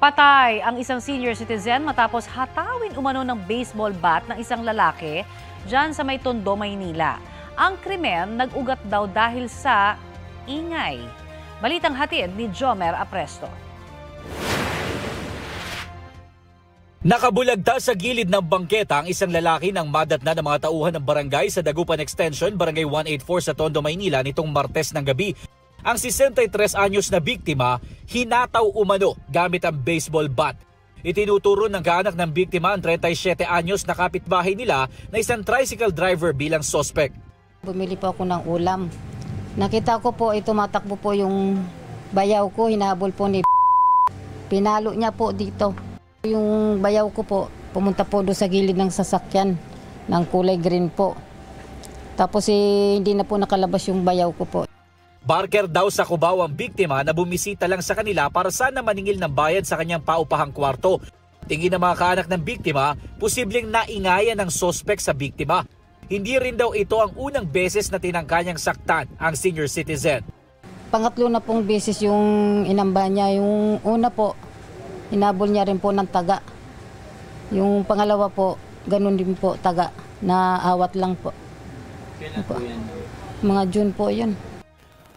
Patay ang isang senior citizen matapos hatawin umano ng baseball bat ng isang lalaki dyan sa may Tondo, Maynila. Ang krimen nag-ugat daw dahil sa ingay. Balitang hatid ni Jomer Apresto. Nakabulagta sa gilid ng bangketa ang isang lalaki ng madatna ng mga tauhan ng barangay sa Dagupan Extension, Barangay 184 sa Tondo, Maynila nitong Martes ng gabi. Ang 63 anyos na biktima, hinataw umano gamit ang baseball bat. Itinuturo ng kaanak ng biktima ang 37 anyos na kapitbahay nila na isang tricycle driver bilang suspect. Bumili po ako ng ulam. Nakita ko po, tumatakbo po yung bayaw ko, hinahabol po ni pinalo niya po dito. Yung bayaw ko po, pumunta po doon sa gilid ng sasakyan ng kulay green po. Tapos hindi na po nakalabas yung bayaw ko po. Barker daw sa Cubao ang biktima na bumisita lang sa kanila para sana maningil ng bayad sa kanyang paupahang kwarto. Tingin ng mga kaanak ng biktima, posibleng naingayan ng suspect sa biktima. Hindi rin daw ito ang unang beses na tinangkanyang saktan ang senior citizen. Pangatlo na pong beses yung inamba niya. Yung una po, hinabol niya rin po ng taga. Yung pangalawa po, ganun din po taga, na awat lang po. Kailan po yan? Mga June po yun.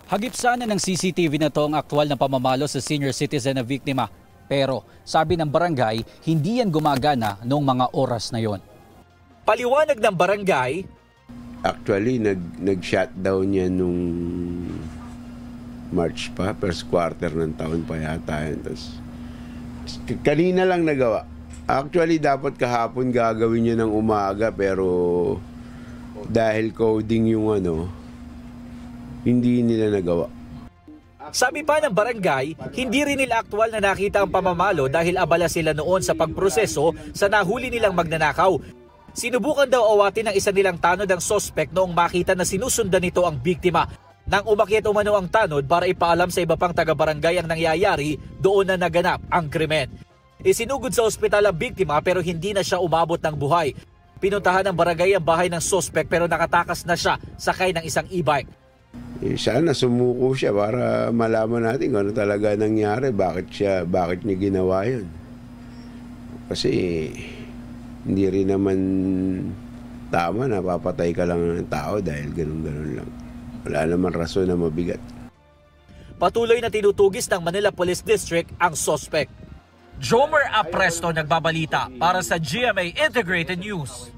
Hagip sana ng CCTV na to ang aktwal na pamamalo sa senior citizen na biktima. Pero sabi ng barangay, hindi yan gumagana noong mga oras na yon. Paliwanag ng barangay, actually nag-shutdown niya nung March pa, first quarter ng taon pa yata yun. Tapos, kanina lang nagawa. Actually dapat kahapon gagawin niya ng umaga pero dahil coding yung hindi nila nagawa. Sabi pa ng barangay, hindi rin nila aktwal na nakita ang pamamalo dahil abala sila noon sa pagproseso sa nahuli nilang magnanakaw. Sinubukan daw awatin ng isa nilang tanod ang suspect noong makita na sinusundan nito ang biktima. Nang umakyat umano ang tanod para ipaalam sa iba pang taga-barangay ang nangyayari, doon na naganap ang krimen. Isinugod sa ospital ang biktima pero hindi na siya umabot ng buhay. Pinuntahan ng barangay ang bahay ng suspect pero nakatakas na siya sakay ng isang e-bike. Sana sumuko siya para malaman natin kung ano talaga nangyari, bakit niya ginawa yun. Kasi hindi rin naman tama na papatay ka lang ng tao dahil ganun-ganun lang. Wala naman rason na mabigat. Patuloy na tinutugis ng Manila Police District ang suspect. Jomer Apresto nagbabalita para sa GMA Integrated News.